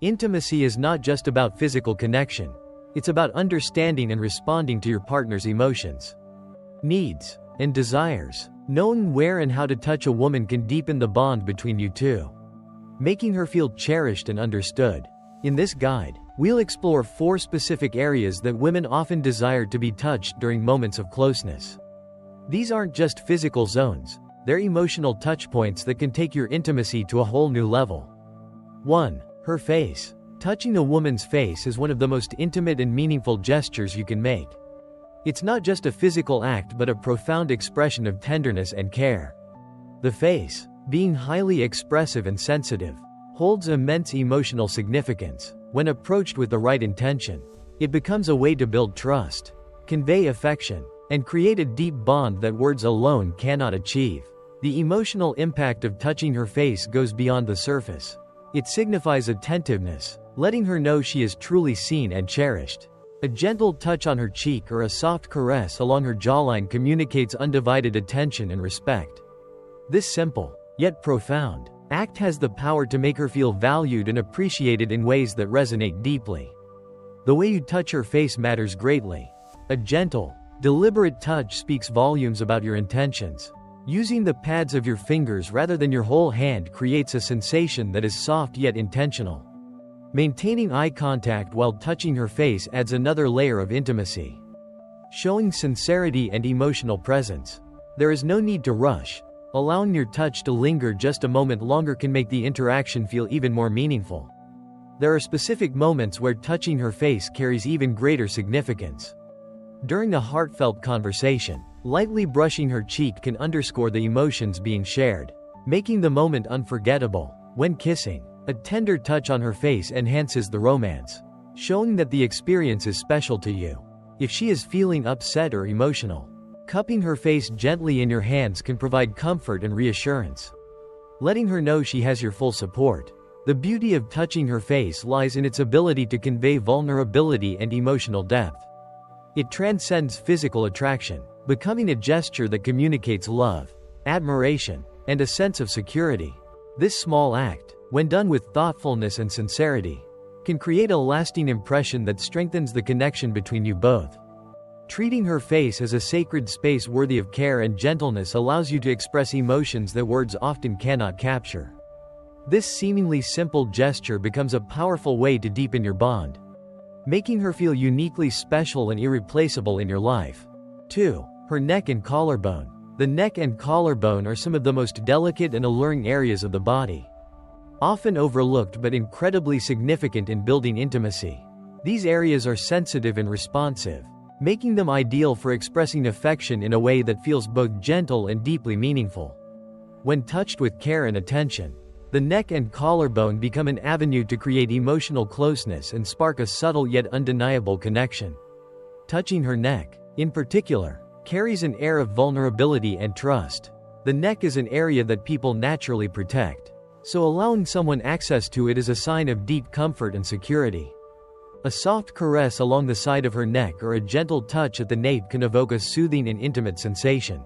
Intimacy is not just about physical connection. It's about understanding and responding to your partner's emotions, needs, and desires. Knowing where and how to touch a woman can deepen the bond between you two, making her feel cherished and understood. In this guide, we'll explore 4 specific areas that women often desire to be touched during moments of closeness. These aren't just physical zones, they're emotional touchpoints that can take your intimacy to a whole new level. 1. Her face. Touching a woman's face is one of the most intimate and meaningful gestures you can make. It's not just a physical act but a profound expression of tenderness and care. The face, being highly expressive and sensitive, holds immense emotional significance. When approached with the right intention, it becomes a way to build trust, convey affection, and create a deep bond that words alone cannot achieve. The emotional impact of touching her face goes beyond the surface. It signifies attentiveness, letting her know she is truly seen and cherished. A gentle touch on her cheek or a soft caress along her jawline communicates undivided attention and respect. This simple, yet profound, act has the power to make her feel valued and appreciated in ways that resonate deeply. The way you touch her face matters greatly. A gentle, deliberate touch speaks volumes about your intentions. Using the pads of your fingers rather than your whole hand creates a sensation that is soft yet intentional. Maintaining eye contact while touching her face adds another layer of intimacy, showing sincerity and emotional presence. There is no need to rush. Allowing your touch to linger just a moment longer can make the interaction feel even more meaningful. There are specific moments where touching her face carries even greater significance. During a heartfelt conversation, lightly brushing her cheek can underscore the emotions being shared, making the moment unforgettable. When kissing, a tender touch on her face enhances the romance, showing that the experience is special to you. If she is feeling upset or emotional, cupping her face gently in your hands can provide comfort and reassurance, letting her know she has your full support. The beauty of touching her face lies in its ability to convey vulnerability and emotional depth. It transcends physical attraction, becoming a gesture that communicates love, admiration, and a sense of security. This small act, when done with thoughtfulness and sincerity, can create a lasting impression that strengthens the connection between you both. Treating her face as a sacred space worthy of care and gentleness allows you to express emotions that words often cannot capture. This seemingly simple gesture becomes a powerful way to deepen your bond, making her feel uniquely special and irreplaceable in your life. 2. Her neck and collarbone. The neck and collarbone are some of the most delicate and alluring areas of the body, often overlooked but incredibly significant in building intimacy. These areas are sensitive and responsive, making them ideal for expressing affection in a way that feels both gentle and deeply meaningful. When touched with care and attention, the neck and collarbone become an avenue to create emotional closeness and spark a subtle yet undeniable connection. Touching her neck, in particular, carries an air of vulnerability and trust. The neck is an area that people naturally protect, so allowing someone access to it is a sign of deep comfort and security. A soft caress along the side of her neck or a gentle touch at the nape can evoke a soothing and intimate sensation.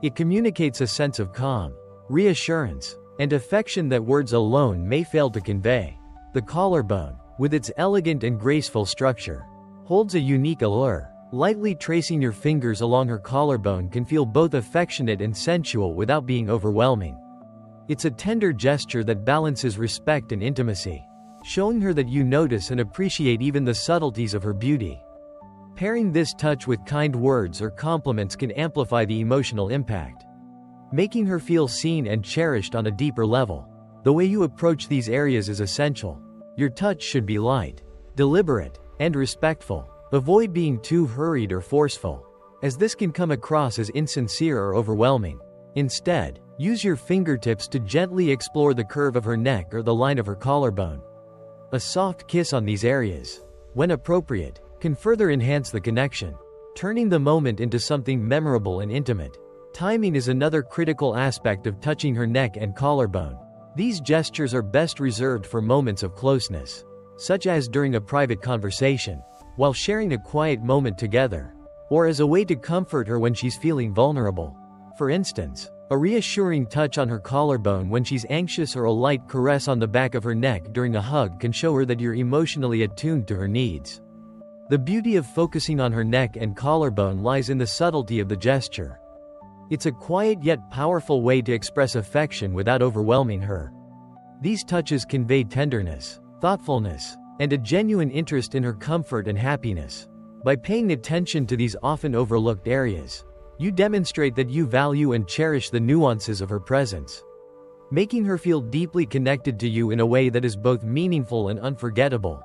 It communicates a sense of calm, reassurance, and affection that words alone may fail to convey. The collarbone, with its elegant and graceful structure, holds a unique allure. Lightly tracing your fingers along her collarbone can feel both affectionate and sensual without being overwhelming. It's a tender gesture that balances respect and intimacy, showing her that you notice and appreciate even the subtleties of her beauty. Pairing this touch with kind words or compliments can amplify the emotional impact, making her feel seen and cherished on a deeper level. The way you approach these areas is essential. Your touch should be light, deliberate, and respectful. Avoid being too hurried or forceful, as this can come across as insincere or overwhelming. Instead, use your fingertips to gently explore the curve of her neck or the line of her collarbone. A soft kiss on these areas, when appropriate, can further enhance the connection, turning the moment into something memorable and intimate. Timing is another critical aspect of touching her neck and collarbone. These gestures are best reserved for moments of closeness, such as during a private conversation, while sharing a quiet moment together, or as a way to comfort her when she's feeling vulnerable. For instance, A reassuring touch on her collarbone when she's anxious or a light caress on the back of her neck during a hug can show her that you're emotionally attuned to her needs. The beauty of focusing on her neck and collarbone lies in the subtlety of the gesture. It's a quiet yet powerful way to express affection without overwhelming her. These touches convey tenderness, thoughtfulness, and a genuine interest in her comfort and happiness. By paying attention to these often overlooked areas, you demonstrate that you value and cherish the nuances of her presence, making her feel deeply connected to you in a way that is both meaningful and unforgettable.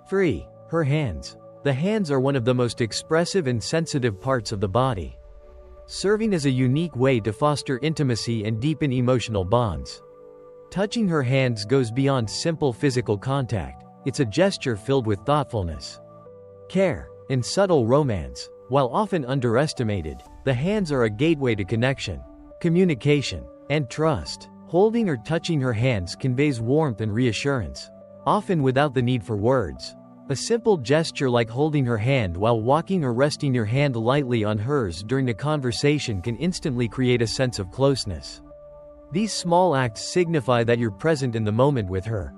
3. Her hands. The hands are one of the most expressive and sensitive parts of the body, serving as a unique way to foster intimacy and deepen emotional bonds. Touching her hands goes beyond simple physical contact. It's a gesture filled with thoughtfulness, care, and subtle romance. While often underestimated, the hands are a gateway to connection, communication, and trust. Holding or touching her hands conveys warmth and reassurance, often without the need for words. A simple gesture like holding her hand while walking or resting your hand lightly on hers during a conversation can instantly create a sense of closeness. These small acts signify that you're present in the moment with her,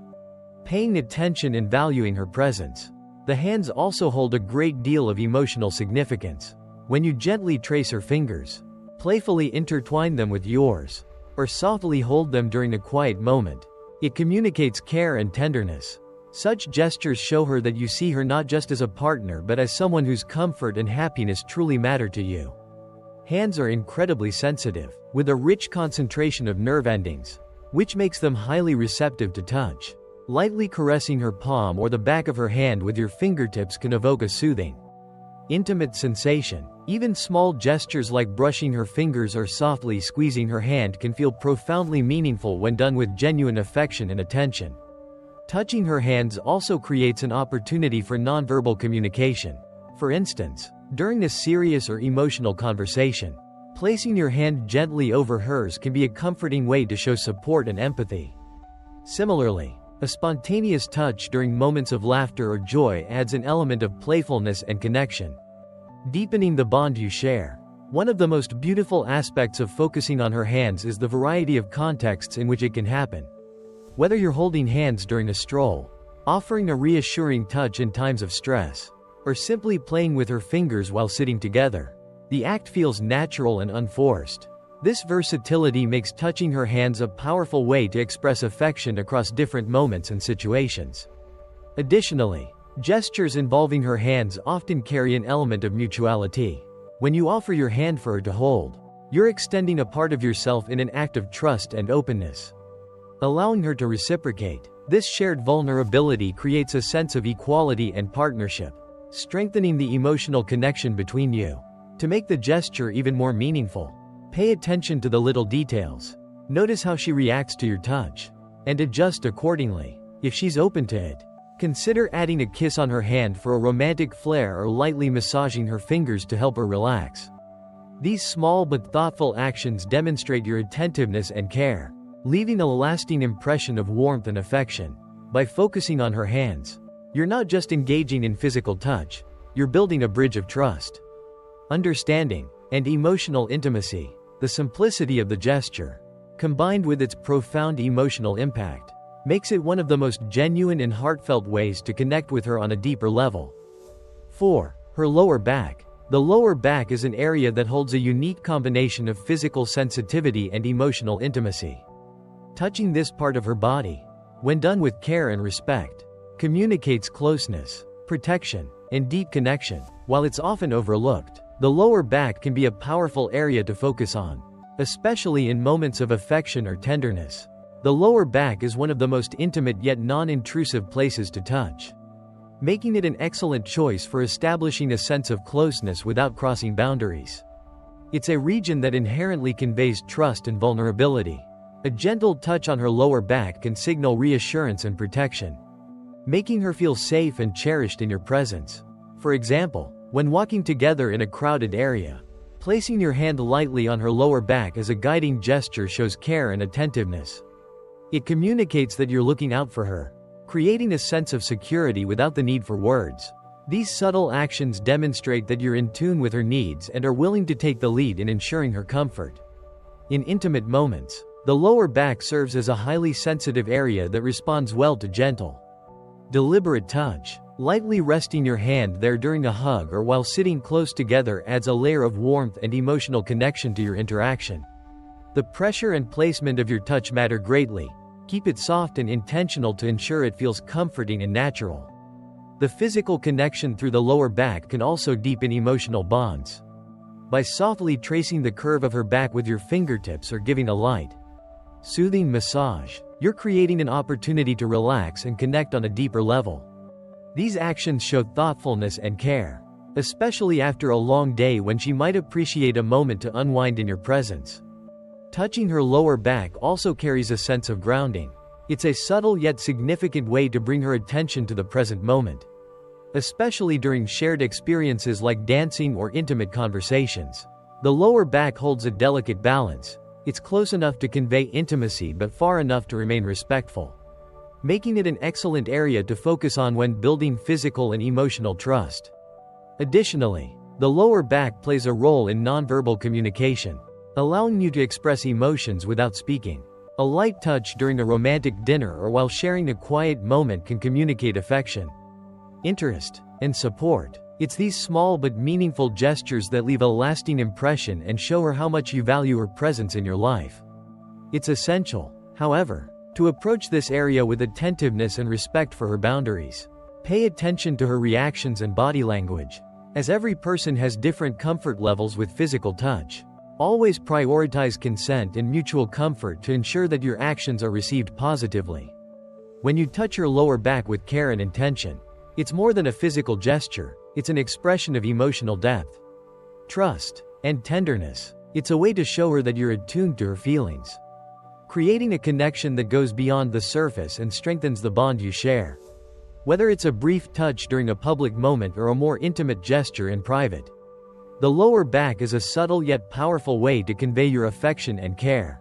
paying attention and valuing her presence. The hands also hold a great deal of emotional significance. When you gently trace her fingers, playfully intertwine them with yours, or softly hold them during a quiet moment, it communicates care and tenderness. Such gestures show her that you see her not just as a partner but as someone whose comfort and happiness truly matter to you. Hands are incredibly sensitive, with a rich concentration of nerve endings, which makes them highly receptive to touch. Lightly caressing her palm or the back of her hand with your fingertips can evoke a soothing, intimate sensation. Even small gestures like brushing her fingers or softly squeezing her hand can feel profoundly meaningful when done with genuine affection and attention. Touching her hands also creates an opportunity for nonverbal communication. For instance, during a serious or emotional conversation, placing your hand gently over hers can be a comforting way to show support and empathy. Similarly, a spontaneous touch during moments of laughter or joy adds an element of playfulness and connection, deepening the bond you share. One of the most beautiful aspects of focusing on her hands is the variety of contexts in which it can happen. Whether you're holding hands during a stroll, offering a reassuring touch in times of stress, or simply playing with her fingers while sitting together, the act feels natural and unforced. This versatility makes touching her hands a powerful way to express affection across different moments and situations. Additionally, gestures involving her hands often carry an element of mutuality. When you offer your hand for her to hold, you're extending a part of yourself in an act of trust and openness, allowing her to reciprocate. This shared vulnerability creates a sense of equality and partnership, strengthening the emotional connection between you. To make the gesture even more meaningful, pay attention to the little details. Notice how she reacts to your touch, and adjust accordingly. If she's open to it, consider adding a kiss on her hand for a romantic flair or lightly massaging her fingers to help her relax. These small but thoughtful actions demonstrate your attentiveness and care, leaving a lasting impression of warmth and affection. By focusing on her hands, you're not just engaging in physical touch, you're building a bridge of trust, understanding, and emotional intimacy. The simplicity of the gesture, combined with its profound emotional impact, makes it one of the most genuine and heartfelt ways to connect with her on a deeper level. 4. Her lower back. The lower back is an area that holds a unique combination of physical sensitivity and emotional intimacy. Touching this part of her body, when done with care and respect, communicates closeness, protection, and deep connection. While it's often overlooked, the lower back can be a powerful area to focus on, especially in moments of affection or tenderness. The lower back is one of the most intimate yet non-intrusive places to touch, making it an excellent choice for establishing a sense of closeness without crossing boundaries. It's a region that inherently conveys trust and vulnerability. A gentle touch on her lower back can signal reassurance and protection, making her feel safe and cherished in your presence. For example, when walking together in a crowded area, placing your hand lightly on her lower back as a guiding gesture shows care and attentiveness. It communicates that you're looking out for her, creating a sense of security without the need for words. These subtle actions demonstrate that you're in tune with her needs and are willing to take the lead in ensuring her comfort. In intimate moments, the lower back serves as a highly sensitive area that responds well to gentle, deliberate touch. Lightly resting your hand there during a hug or while sitting close together adds a layer of warmth and emotional connection to your interaction. The pressure and placement of your touch matter greatly. Keep it soft and intentional to ensure it feels comforting and natural. The physical connection through the lower back can also deepen emotional bonds. By softly tracing the curve of her back with your fingertips or giving a light, soothing massage, you're creating an opportunity to relax and connect on a deeper level. These actions show thoughtfulness and care, especially after a long day when she might appreciate a moment to unwind in your presence. Touching her lower back also carries a sense of grounding. It's a subtle yet significant way to bring her attention to the present moment, especially during shared experiences like dancing or intimate conversations. The lower back holds a delicate balance. It's close enough to convey intimacy but far enough to remain respectful, making it an excellent area to focus on when building physical and emotional trust. Additionally, the lower back plays a role in nonverbal communication, allowing you to express emotions without speaking. A light touch during a romantic dinner or while sharing a quiet moment can communicate affection, interest, and support. It's these small but meaningful gestures that leave a lasting impression and show her how much you value her presence in your life. It's essential, however, to approach this area with attentiveness and respect for her boundaries. Pay attention to her reactions and body language, as every person has different comfort levels with physical touch. Always prioritize consent and mutual comfort to ensure that your actions are received positively. When you touch her lower back with care and intention, it's more than a physical gesture, it's an expression of emotional depth, trust, and tenderness. It's a way to show her that you're attuned to her feelings, creating a connection that goes beyond the surface and strengthens the bond you share. Whether it's a brief touch during a public moment or a more intimate gesture in private, the lower back is a subtle yet powerful way to convey your affection and care.